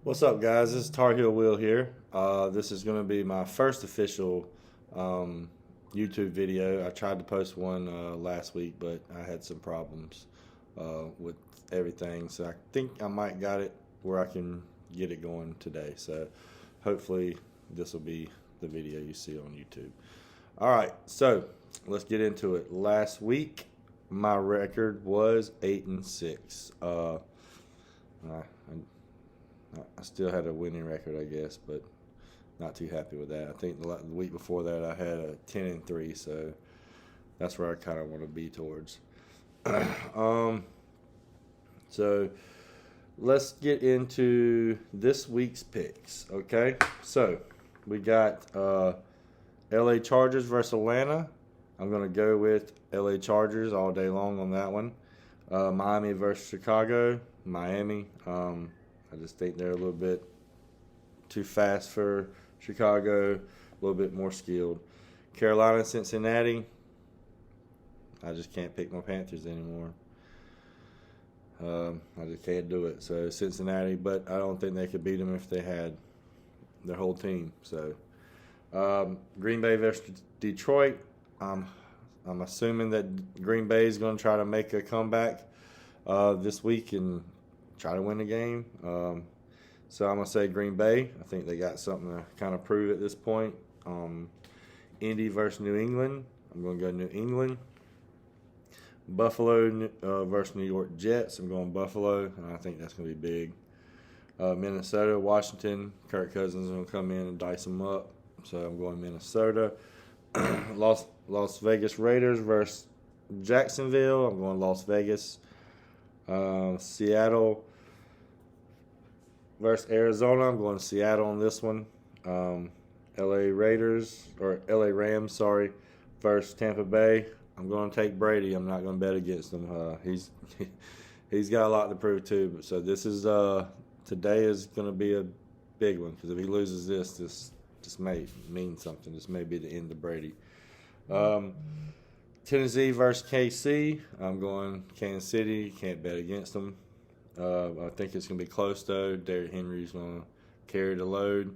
What's up, guys? This is Tar Heel Will here. This is going to be my first official YouTube video. I tried to post one last week, but I had some problems with everything. So I think I might got it where I can get it going today. So hopefully this will be the video you see on YouTube. All right, so let's get into it. Last week, my record was 8-6. I still had a winning record, I guess, but not too happy with that. I think the week before that I had a 10-3, so that's where I kind of want to be towards. So let's get into this week's picks. Okay, so we got L.A. Chargers versus Atlanta. I'm gonna go with L.A. Chargers all day long on that one. Miami versus Chicago. Miami. I just think they're a little bit too fast for Chicago, a little bit more skilled. Carolina, Cincinnati. I just can't pick my Panthers anymore. I just can't do it. So Cincinnati, but I don't think they could beat them if they had their whole team. So Green Bay versus Detroit. I'm assuming that Green Bay is going to try to make a comeback this week and try to win the game. So I'm going to say Green Bay. I think they got something to kind of prove at this point. Indy versus New England. I'm going to go New England. Buffalo versus New York Jets. I'm going Buffalo, and I think that's going to be big. Minnesota, Washington. Kirk Cousins is going to come in and dice them up. So I'm going Minnesota. Las Vegas Raiders versus Jacksonville. I'm going Las Vegas. Seattle versus Arizona. I'm going Seattle on this one. LA Rams, versus Tampa Bay. I'm going to take Brady. I'm not going to bet against him. He's got a lot to prove too. But so this is today is going to be a big one because if he loses this may mean something. This may be the end of Brady. Tennessee versus KC. I'm going Kansas City. Can't bet against them. I think it's going to be close, though. Derrick Henry's going to carry the load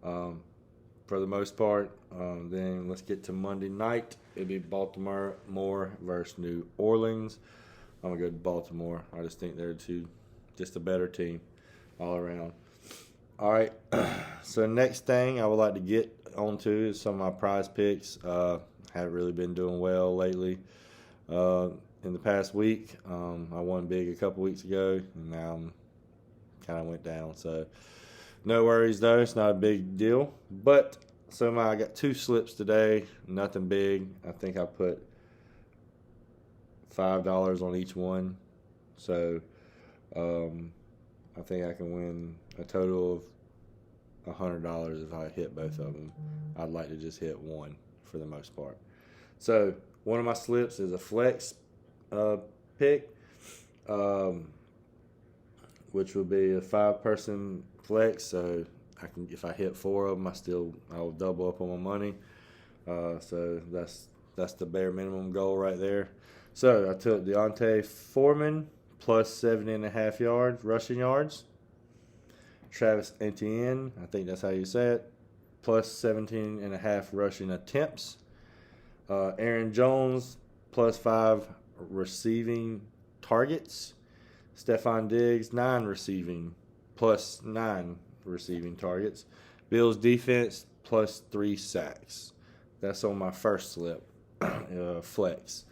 for the most part. Then let's get to Monday night. It'll be Baltimore versus New Orleans. I'm going to go to Baltimore. I just think they're just a better team all around. All right. So next thing I would like to get onto is some of my prize picks. Haven't really been doing well lately. In the past week, I won big a couple weeks ago, and now I'm kind of went down. So no worries though; it's not a big deal. But I got 2 slips today, nothing big. I think I put $5 on each one, so I think I can win a total of $100 if I hit both of them. I'd like to just hit one for the most part. So one of my slips is a flex pick, which will be a 5-person flex. So if I hit 4 of them, I'll double up on my money. So that's the bare minimum goal right there. So I took Deontay Foreman plus 70.5 rushing yards. Travis Etienne, I think that's how you say it, plus 17.5 rushing attempts. Aaron Jones plus 5 receiving targets. Stephon Diggs plus 9 receiving targets. Bills defense plus 3 sacks. That's on my first slip, flex.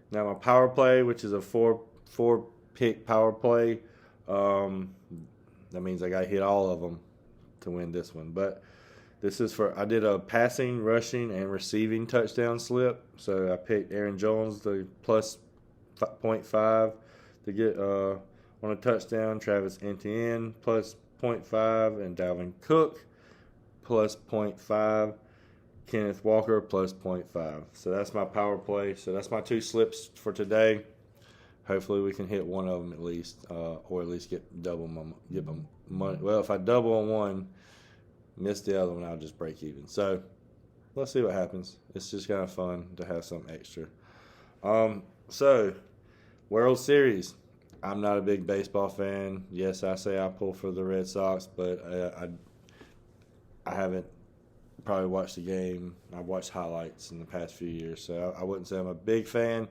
Now my power play, which is a 4 pick power play, that means I got to hit all of them to win this one. But this is I did a passing, rushing, and receiving touchdown slip. So I picked Aaron Jones, the plus 0.5 to get on a touchdown. Travis Etienne, plus 0.5. And Dalvin Cook, plus 0.5. Kenneth Walker, plus 0.5. So that's my power play. So that's my 2 slips for today. Hopefully we can hit one of them at least, or at least get my money. Well, if I double on one, miss the other one, I'll just break even. So let's see what happens. It's just kind of fun to have something extra. So World Series. I'm not a big baseball fan. Yes, I say I pull for the Red Sox, but I haven't probably watched the game. I've watched highlights in the past few years, so I wouldn't say I'm a big fan,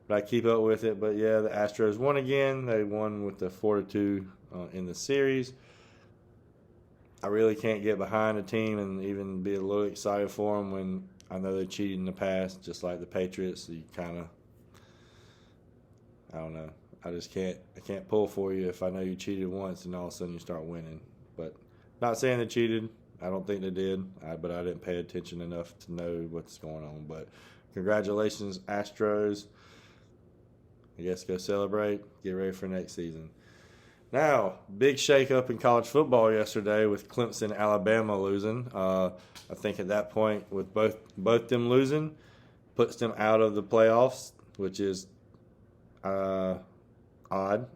but I keep up with it. But yeah, the Astros won again. They won with the 4-2 in the series. I really can't get behind a team and even be a little excited for them when I know they cheated in the past, just like the Patriots. You kind of, I don't know. I can't pull for you if I know you cheated once and all of a sudden you start winning. But not saying they cheated. I don't think they did, but I didn't pay attention enough to know what's going on. But congratulations, Astros. I guess go celebrate. Get ready for next season. Now, big shake-up in college football yesterday with Clemson, Alabama losing. I think at that point, with both them losing, puts them out of the playoffs, which is odd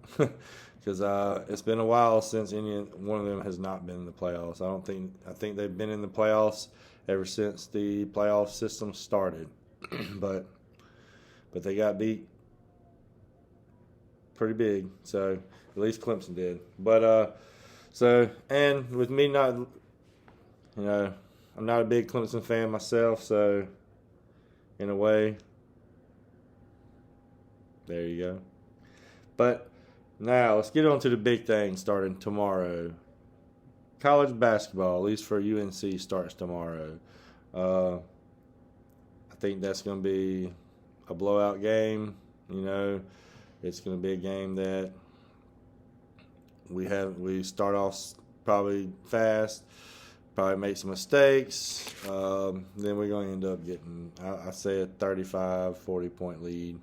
because it's been a while since any one of them has not been in the playoffs. I think they've been in the playoffs ever since the playoff system started, but they got beat pretty big. So at least Clemson did. But and with me not, I'm not a big Clemson fan myself. So in a way, there you go. But now let's get on to the big thing starting tomorrow. College basketball, at least for UNC, starts tomorrow. I think that's going to be a blowout game. It's going to be a game that we start off probably fast, probably make some mistakes. Then we're going to end up getting, I say, a 35, 40-point lead.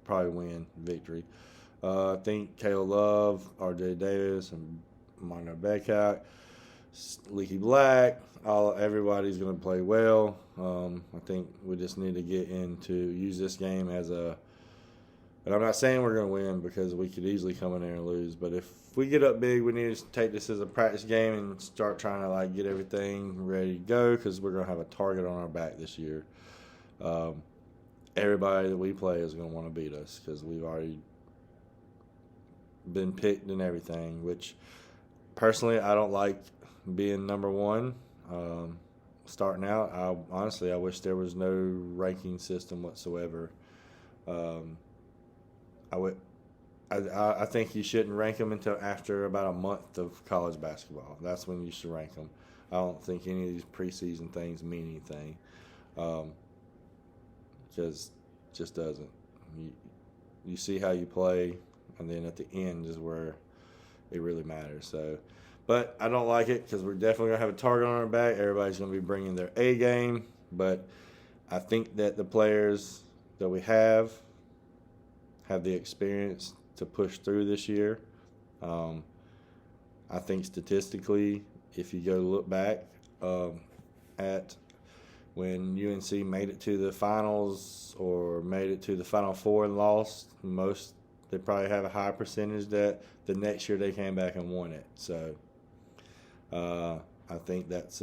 Probably win, victory. I think Caleb Love, R.J. Davis, and Minor Beckhout, Leaky Black, everybody's going to play well. I think we just need to use this game as a. And I'm not saying we're going to win because we could easily come in there and lose. But if we get up big, we need to take this as a practice game and start trying to get everything ready to go because we're going to have a target on our back this year. Everybody that we play is going to want to beat us because we've already been picked and everything, which personally I don't like being number one. Starting out, I wish there was no ranking system whatsoever. I think you shouldn't rank them until after about a month of college basketball. That's when you should rank them. I don't think any of these preseason things mean anything. Just doesn't. You see how you play, and then at the end is where it really matters. So, but I don't like it because we're definitely going to have a target on our back. Everybody's going to be bringing their A game, but I think that the players that we have the experience to push through this year. I think statistically, if you go look back at when UNC made it to the finals or made it to the Final Four and lost, they probably have a high percentage that the next year they came back and won it. So I think that's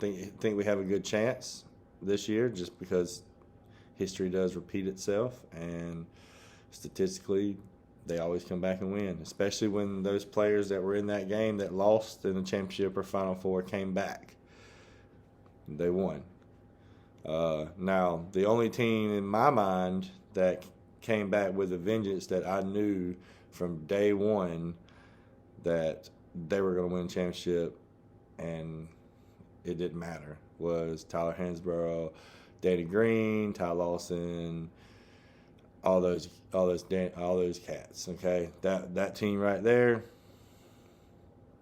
think we have a good chance this year just because history does repeat itself, and statistically, they always come back and win, especially when those players that were in that game that lost in the championship or Final Four came back. They won. Now, the only team in my mind that came back with a vengeance that I knew from day one that they were going to win a championship and it didn't matter was Tyler Hansborough, Danny Green, Ty Lawson, all those cats. Okay, that team right there.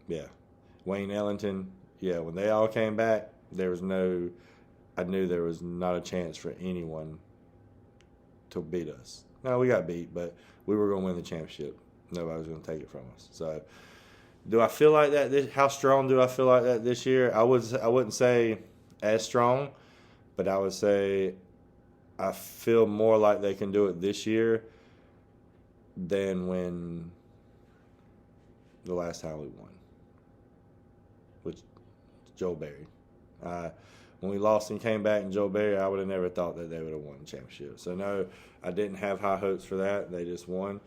Yeah, Wayne Ellington. Yeah, when they all came back, I knew there was not a chance for anyone to beat us. No, we got beat, but we were going to win the championship. Nobody was going to take it from us. So, do I feel like that? How strong do I feel like that this year? I wouldn't say as strong. But I would say I feel more like they can do it this year than when the last time we won, which Joe Barry. when we lost and came back in Joe Barry, I would have never thought that they would have won the championship. So, no, I didn't have high hopes for that. They just won.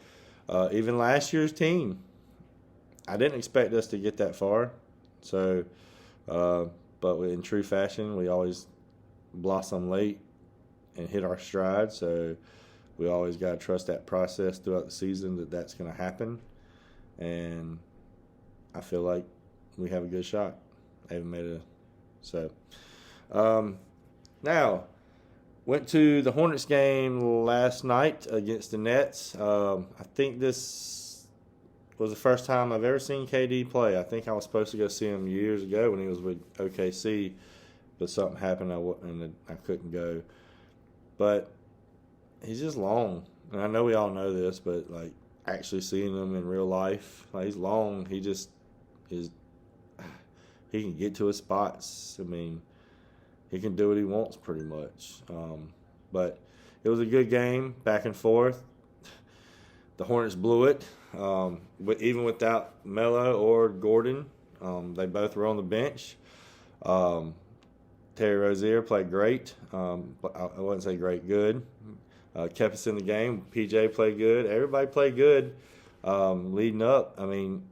Even last year's team, I didn't expect us to get that far. So, but in true fashion, we always blossom late and hit our stride. So, we always got to trust that process throughout the season that's going to happen. And I feel like we have a good shot. I haven't made a so. Now, went to the Hornets game last night against the Nets. I think this was the first time I've ever seen KD play. I think I was supposed to go see him years ago when he was with OKC, but something happened and I couldn't go. But he's just long, and I know we all know this, but like actually seeing him in real life, like he's long. He just is. He can get to his spots. I mean, he can do what he wants pretty much. But it was a good game, back and forth. The Hornets blew it, but even without Melo or Gordon. They both were on the bench. Terry Rozier played great. But I wouldn't say great, good. Kept us in the game. PJ played good. Everybody played good leading up. I mean,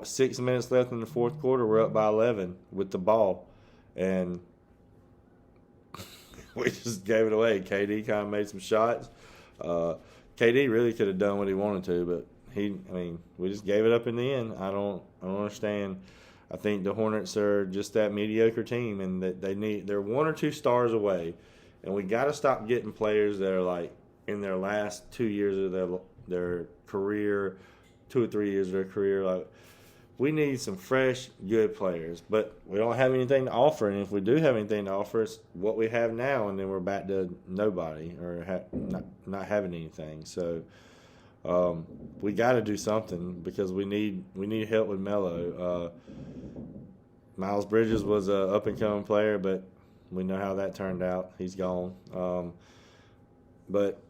6 minutes left in the fourth quarter, we're up by 11 with the ball. And we just gave it away. KD kind of made some shots. KD really could have done what he wanted to, but we just gave it up in the end. I don't understand. I think the Hornets are just that mediocre team, and that they're one or two stars away, and we got to stop getting players that are like in their last 2 years of their career, 2 or 3 years of their career. Like, we need some fresh, good players, but we don't have anything to offer. And if we do have anything to offer, it's what we have now, and then we're back to nobody or not having anything. So we got to do something because we need help with Melo. Miles Bridges was an up and coming player, but we know how that turned out. He's gone. But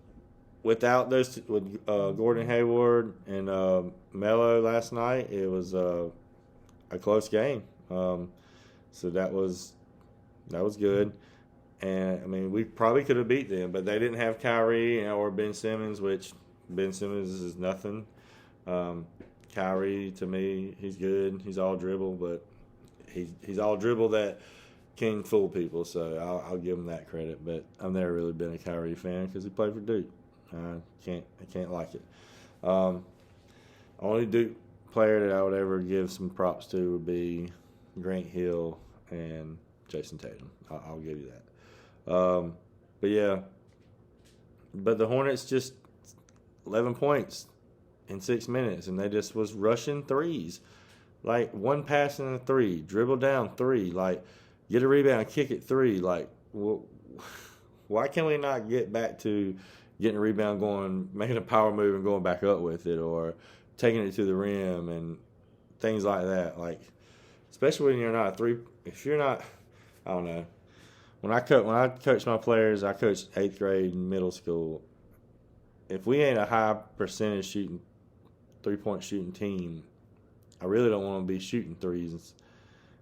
without those, with Gordon Hayward and Melo last night, it was a close game. So that was good. And I mean, we probably could have beat them, but they didn't have Kyrie or Ben Simmons, which Ben Simmons is nothing. Kyrie, to me, he's good. He's all dribble, but he's all dribble that can fool people. So I'll give him that credit. But I've never really been a Kyrie fan because he played for Duke. I can't like it. Only Duke player that I would ever give some props to would be Grant Hill and Jason Tatum. I'll give you that. But yeah, but the Hornets just 11 points in 6 minutes, and they just was rushing threes, like one pass and a three, dribble down three, like get a rebound, kick it three. Like, why can we not get back to getting a rebound, going, making a power move and going back up with it, or taking it to the rim and things like that? Like, especially when you're not a three. If you're not, I don't know. When I coach my players, I coached 8th grade and middle school. If we ain't a high percentage shooting, 3-point shooting team, I really don't want to be shooting threes.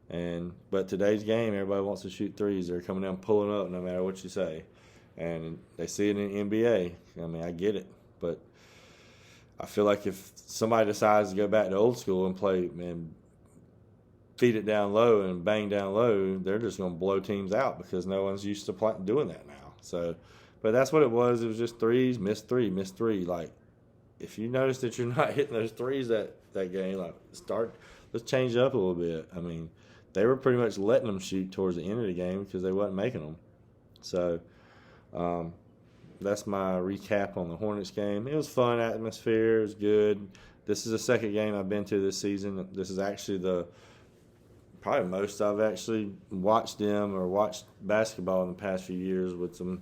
But today's game, everybody wants to shoot threes. They're coming down, pulling up, no matter what you say. And they see it in the NBA. I mean, I get it. But I feel like if somebody decides to go back to old school and play, man, feed it down low and bang down low, they're just going to blow teams out because no one's used to doing that now. So, but that's what it was. It was just threes, miss three. Like, if you notice that you're not hitting those threes that game, like, let's change it up a little bit. I mean, they were pretty much letting them shoot towards the end of the game because they wasn't making them. So, that's my recap on the Hornets game. It was fun atmosphere. It was good. This is the second game I've been to this season. This is actually probably most I've actually watched them or watched basketball in the past few years with some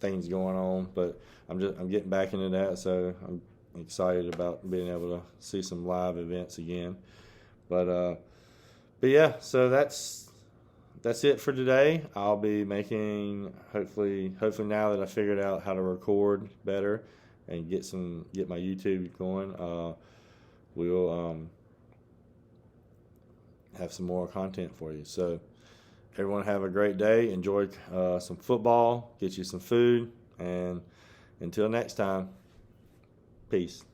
things going on. But I'm getting back into that, so I'm excited about being able to see some live events again. But yeah, so that's it for today. I'll be making hopefully now that I figured out how to record better and get my YouTube going. We'll have some more content for you. So everyone have a great day. Enjoy some football. Get you some food. And until next time, peace.